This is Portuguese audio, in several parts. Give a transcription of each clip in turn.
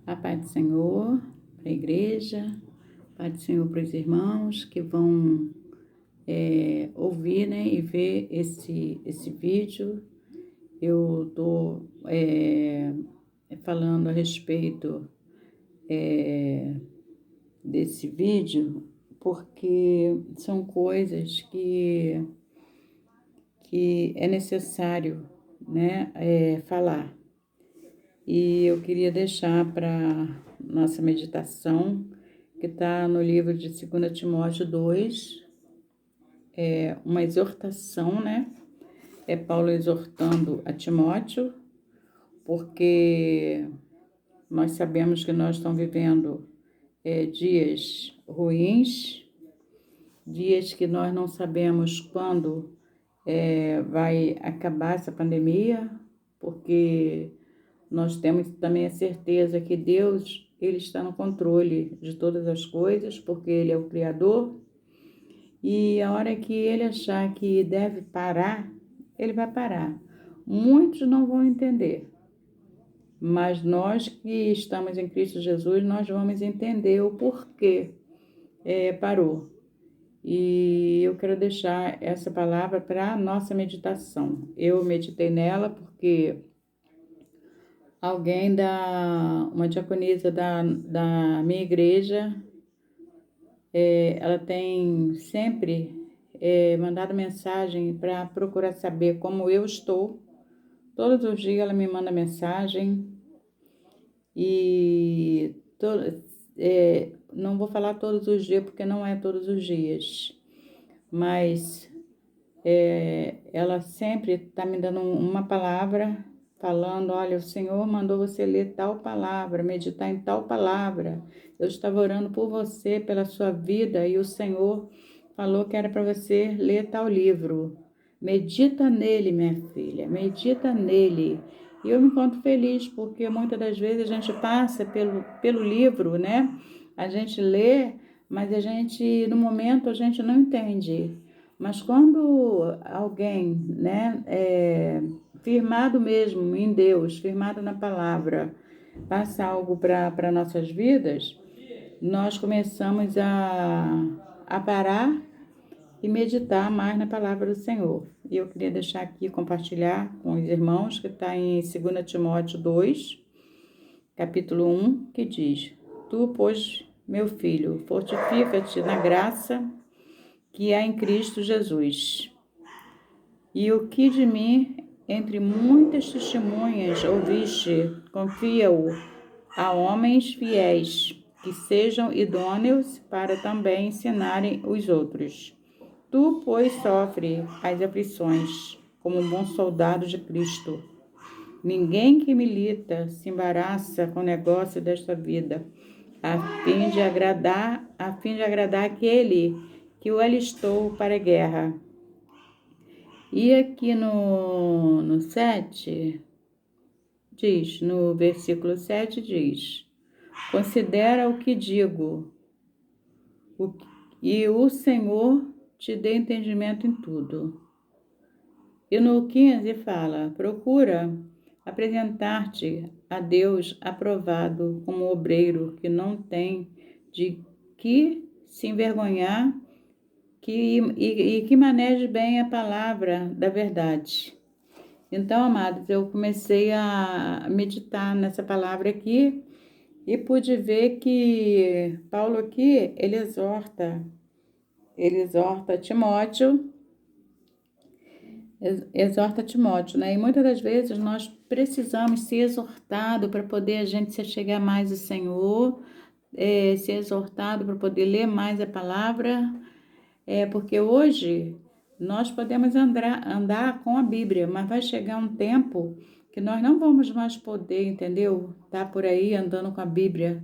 A paz do Senhor para a igreja, a paz do Senhor para os irmãos que vão ouvir, né, e ver esse vídeo. Eu estou falando a respeito desse vídeo porque são coisas que é necessário, né, falar. E eu queria deixar para nossa meditação, que está no livro de 2 Timóteo 2, uma exortação, né? É Paulo exortando a Timóteo, porque nós sabemos que nós estamos vivendo dias ruins, dias que nós não sabemos quando vai acabar essa pandemia, porque nós temos também a certeza que Deus, Ele está no controle de todas as coisas, porque Ele é o Criador. E a hora que Ele achar que deve parar, Ele vai parar. Muitos não vão entender, mas nós que estamos em Cristo Jesus, nós vamos entender o porquê parou. E eu quero deixar essa palavra para a nossa meditação. Eu meditei nela porque uma diaconisa da minha igreja, ela tem sempre mandado mensagem para procurar saber como eu estou. Todos os dias ela me manda mensagem e não vou falar todos os dias porque não é todos os dias, mas ela sempre está me dando uma palavra, falando, olha, o Senhor mandou você ler tal palavra, meditar em tal palavra. Eu estava orando por você, pela sua vida, e o Senhor falou que era para você ler tal livro. Medita nele, minha filha, medita nele. E eu me encontro feliz, porque muitas das vezes a gente passa pelo livro, né? A gente lê, mas no momento, a gente não entende. Mas quando alguém, né, firmado mesmo em Deus, firmado na palavra, passa algo para nossas vidas, nós começamos a parar e meditar mais na palavra do Senhor. E eu queria deixar aqui, compartilhar com os irmãos, que está em 2 Timóteo 2, capítulo 1, que diz: Tu, pois, meu filho, fortifica-te na graça que há em Cristo Jesus. E o que de mim, entre muitas testemunhas, ouviste, confia-o a homens fiéis, que sejam idôneos para também ensinarem os outros. Tu, pois, sofre as aflições, como um bom soldado de Cristo. Ninguém que milita se embaraça com o negócio desta vida, a fim de agradar aquele que o alistou para a guerra. E aqui no 7, no versículo 7 diz: Considera o que digo, e o Senhor te dê entendimento em tudo. E no 15 fala: Procura apresentar-te a Deus aprovado como obreiro que não tem de que se envergonhar e que maneje bem a palavra da verdade. Então, amados, eu comecei a meditar nessa palavra aqui e pude ver que Paulo aqui, ele exorta Timóteo, né? E muitas das vezes nós precisamos ser exortados para poder a gente se chegar mais ao Senhor, ser exortado para poder ler mais a palavra, porque hoje nós podemos andar com a Bíblia, mas vai chegar um tempo que nós não vamos mais poder, entendeu? Tá por aí andando com a Bíblia.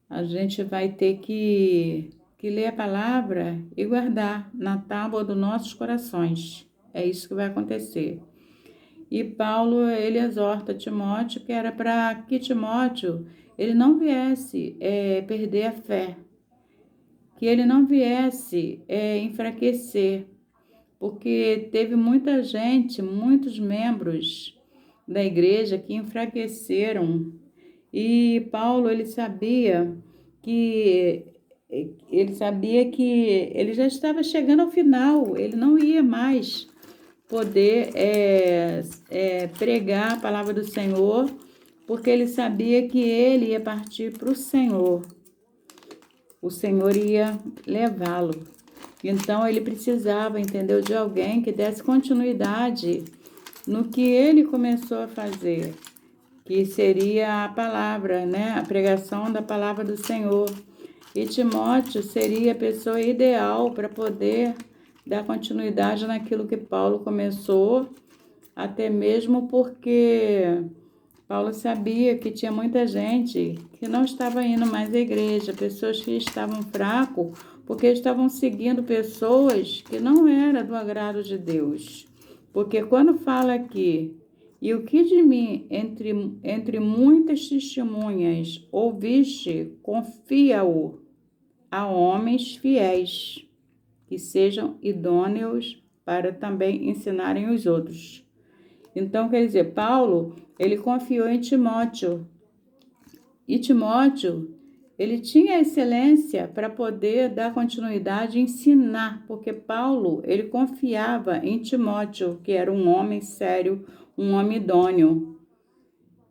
A gente vai ter que ler a palavra e guardar na tábua dos nossos corações. É isso que vai acontecer. E Paulo, ele exorta Timóteo, que era para que Timóteo, ele não viesse perder a fé, que ele não viesse enfraquecer, porque teve muita gente, muitos membros da igreja que enfraqueceram E Paulo, ele sabia que ele já estava chegando ao final, ele não ia mais poder pregar a palavra do Senhor, porque ele sabia que ele ia partir para o Senhor ia levá-lo. Então ele precisava, entendeu, de alguém que desse continuidade no que ele começou a fazer, que seria a palavra, né? A pregação da palavra do Senhor. E Timóteo seria a pessoa ideal para poder dar continuidade naquilo que Paulo começou, até mesmo porque Paulo sabia que tinha muita gente que não estava indo mais à igreja, pessoas que estavam fracos, porque estavam seguindo pessoas que não eram do agrado de Deus. Porque quando fala aqui, e o que de mim, entre muitas testemunhas, ouviste, confia-o a homens fiéis, que sejam idôneos para também ensinarem os outros. Então, quer dizer, Paulo, ele confiou em Timóteo. E Timóteo, ele tinha excelência para poder dar continuidade e ensinar, porque Paulo, ele confiava em Timóteo, que era um homem sério, um homem idôneo.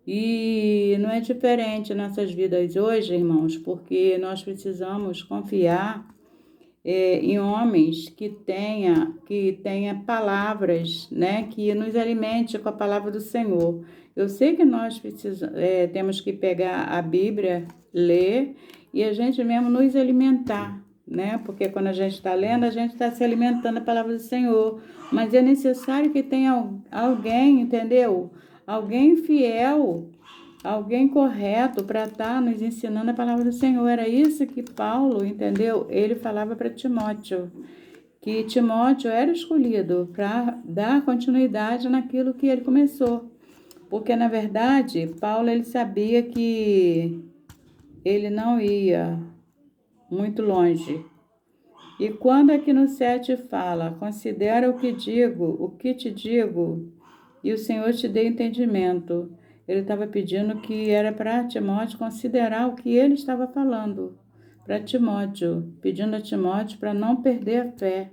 E não é diferente nessas vidas hoje, irmãos, porque nós precisamos confiar em homens que tenha palavras, né, que nos alimente com a palavra do Senhor. Eu sei que nós temos que pegar a Bíblia, ler e a gente mesmo nos alimentar, né? Porque quando a gente está lendo, a gente está se alimentando da palavra do Senhor. Mas é necessário que tenha alguém, entendeu? Alguém fiel, alguém correto para estar nos ensinando a palavra do Senhor. Era isso que Paulo, entendeu? Ele falava para Timóteo, que Timóteo era escolhido para dar continuidade naquilo que ele começou. Porque, na verdade, Paulo ele sabia que ele não ia muito longe. E quando aqui no 7 fala, considera o que te digo, e o Senhor te dê entendimento. Ele estava pedindo que era para Timóteo considerar o que ele estava falando. Para Timóteo, pedindo a Timóteo para não perder a fé,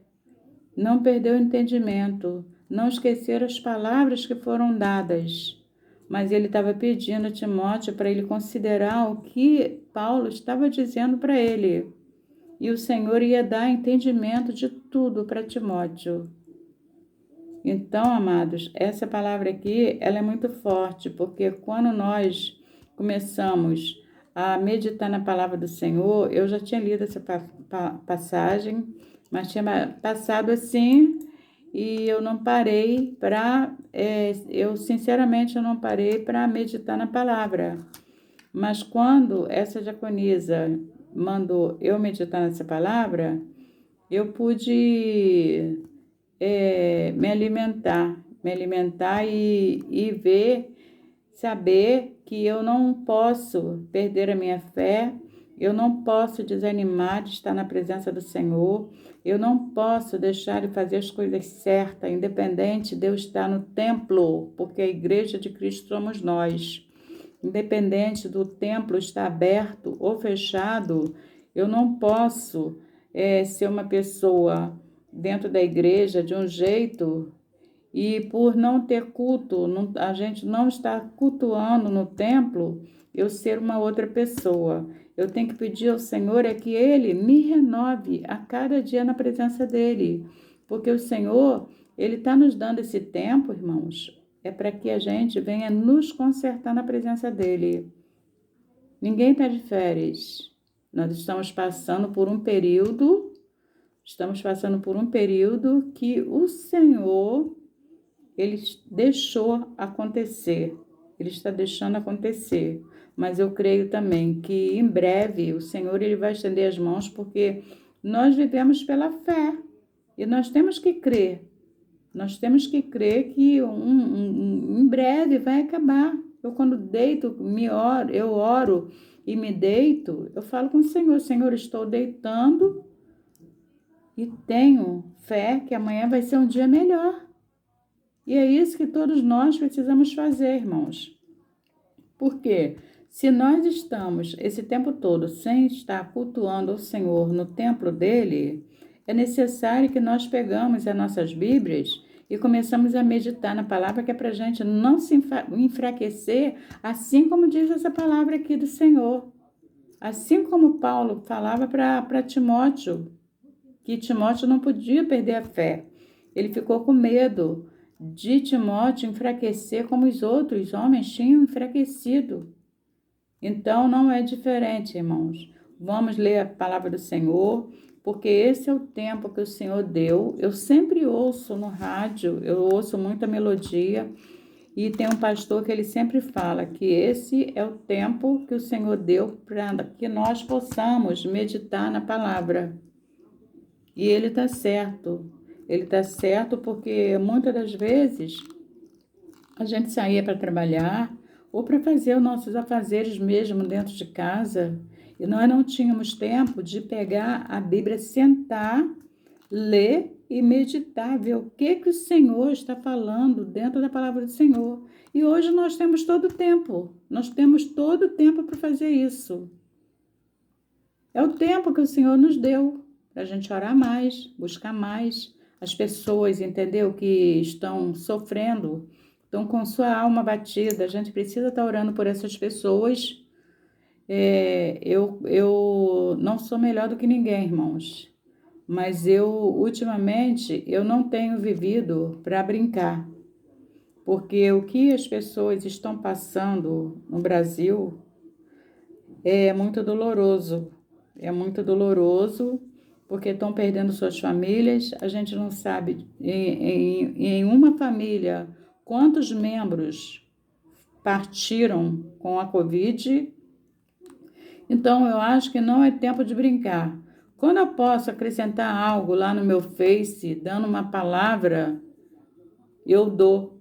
não perder o entendimento, não esquecer as palavras que foram dadas. Mas ele estava pedindo a Timóteo para ele considerar o que Paulo estava dizendo para ele. E o Senhor ia dar entendimento de tudo para Timóteo. Então, amados, essa palavra aqui, ela é muito forte, porque quando nós começamos a meditar na palavra do Senhor, eu já tinha lido essa passagem, mas tinha passado assim, e eu não parei sinceramente, eu não parei para meditar na palavra. Mas quando essa diaconisa mandou eu meditar nessa palavra, eu pude me alimentar e ver, saber que eu não posso perder a minha fé, eu não posso desanimar de estar na presença do Senhor, eu não posso deixar de fazer as coisas certas, independente de eu estar no templo, porque a igreja de Cristo somos nós. Independente do templo estar aberto ou fechado, eu não posso ser uma pessoa dentro da igreja de um jeito e por não ter culto, a gente não estar cultuando no templo, eu ser uma outra pessoa. Eu tenho que pedir ao Senhor que Ele me renove a cada dia na presença dEle, porque o Senhor, Ele está nos dando esse tempo, irmãos, é para que a gente venha nos consertar na presença dEle. Ninguém está de férias. Nós estamos passando por um período que o Senhor, Ele deixou acontecer. Ele está deixando acontecer. Mas eu creio também que em breve o Senhor ele vai estender as mãos, porque nós vivemos pela fé. E nós temos que crer. Nós temos que crer que em breve vai acabar. Eu quando deito, eu oro e me deito, eu falo com o Senhor, Senhor, estou deitando e tenho fé que amanhã vai ser um dia melhor. E é isso que todos nós precisamos fazer, irmãos. Por quê? Se nós estamos esse tempo todo sem estar cultuando o Senhor no templo dele, é necessário que nós pegamos as nossas Bíblias e começamos a meditar na palavra, que é para a gente não se enfraquecer, assim como diz essa palavra aqui do Senhor. Assim como Paulo falava para Timóteo, que Timóteo não podia perder a fé. Ele ficou com medo de Timóteo enfraquecer como os outros homens tinham enfraquecido. Então, não é diferente, irmãos. Vamos ler a palavra do Senhor, porque esse é o tempo que o Senhor deu. Eu sempre ouço no rádio, eu ouço muita melodia, e tem um pastor que ele sempre fala que esse é o tempo que o Senhor deu para que nós possamos meditar na palavra. E ele está certo. Ele está certo porque muitas das vezes a gente saía para trabalhar ou para fazer os nossos afazeres mesmo dentro de casa, e nós não tínhamos tempo de pegar a Bíblia, sentar, ler e meditar, ver o que o Senhor está falando dentro da palavra do Senhor. E hoje nós temos todo o tempo. Nós temos todo o tempo para fazer isso. É o tempo que o Senhor nos deu para a gente orar mais, buscar mais. As pessoas, entendeu, que estão sofrendo, estão com sua alma batida. A gente precisa estar orando por essas pessoas. Eu não sou melhor do que ninguém, irmãos. Mas ultimamente, eu não tenho vivido para brincar. Porque o que as pessoas estão passando no Brasil é muito doloroso. É muito doloroso, porque estão perdendo suas famílias. A gente não sabe em uma família quantos membros partiram com a Covid. Então, eu acho que não é tempo de brincar. Quando eu posso acrescentar algo lá no meu Face, dando uma palavra, eu dou.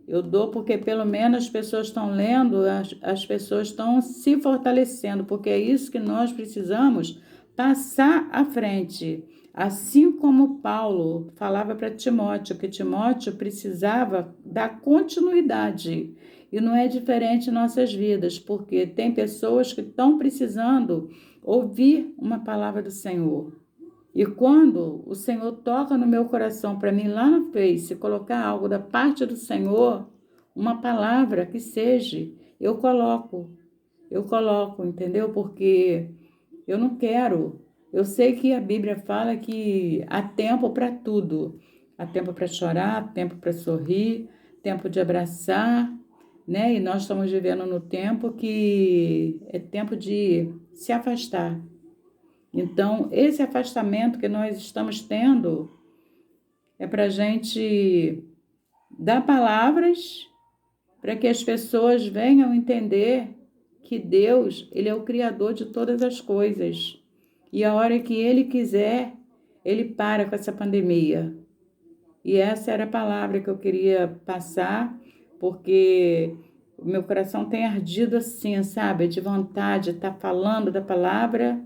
Eu dou porque pelo menos as pessoas estão lendo, as pessoas estão se fortalecendo, porque é isso que nós precisamos passar à frente. Assim como Paulo falava para Timóteo, que Timóteo precisava dar continuidade. E não é diferente em nossas vidas, porque tem pessoas que estão precisando ouvir uma palavra do Senhor. E quando o Senhor toca no meu coração para mim lá no Face, colocar algo da parte do Senhor, uma palavra que seja, eu coloco, entendeu? Porque eu não quero. Eu sei que a Bíblia fala que há tempo para tudo. Há tempo para chorar, tempo para sorrir, tempo de abraçar, né? E nós estamos vivendo no tempo que é tempo de se afastar. Então, esse afastamento que nós estamos tendo é para a gente dar palavras para que as pessoas venham entender que Deus, Ele é o Criador de todas as coisas. E a hora que Ele quiser, Ele para com essa pandemia. E essa era a palavra que eu queria passar, porque o meu coração tem ardido assim, sabe? De vontade de estar falando da palavra.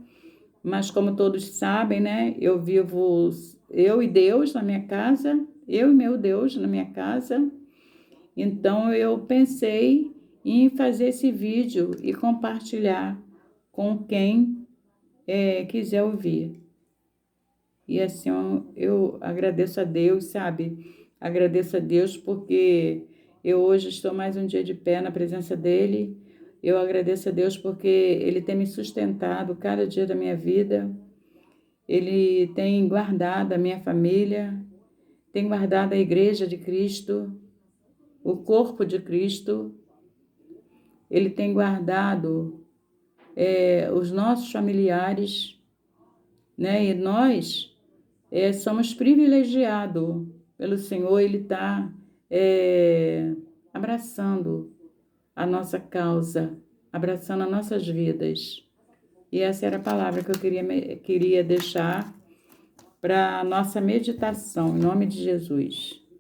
Mas como todos sabem, né? Eu vivo, eu e Deus na minha casa, eu e meu Deus na minha casa. Então eu pensei em fazer esse vídeo e compartilhar com quem quiser ouvir. E assim eu agradeço a Deus, sabe? Agradeço a Deus porque eu hoje estou mais um dia de pé na presença dEle. Eu agradeço a Deus porque Ele tem me sustentado cada dia da minha vida. Ele tem guardado a minha família, tem guardado a Igreja de Cristo, o corpo de Cristo. Ele tem guardado os nossos familiares, né? E nós somos privilegiados pelo Senhor. Ele está abraçando a nossa causa, abraçando as nossas vidas. E essa era a palavra que eu queria deixar para a nossa meditação, em nome de Jesus.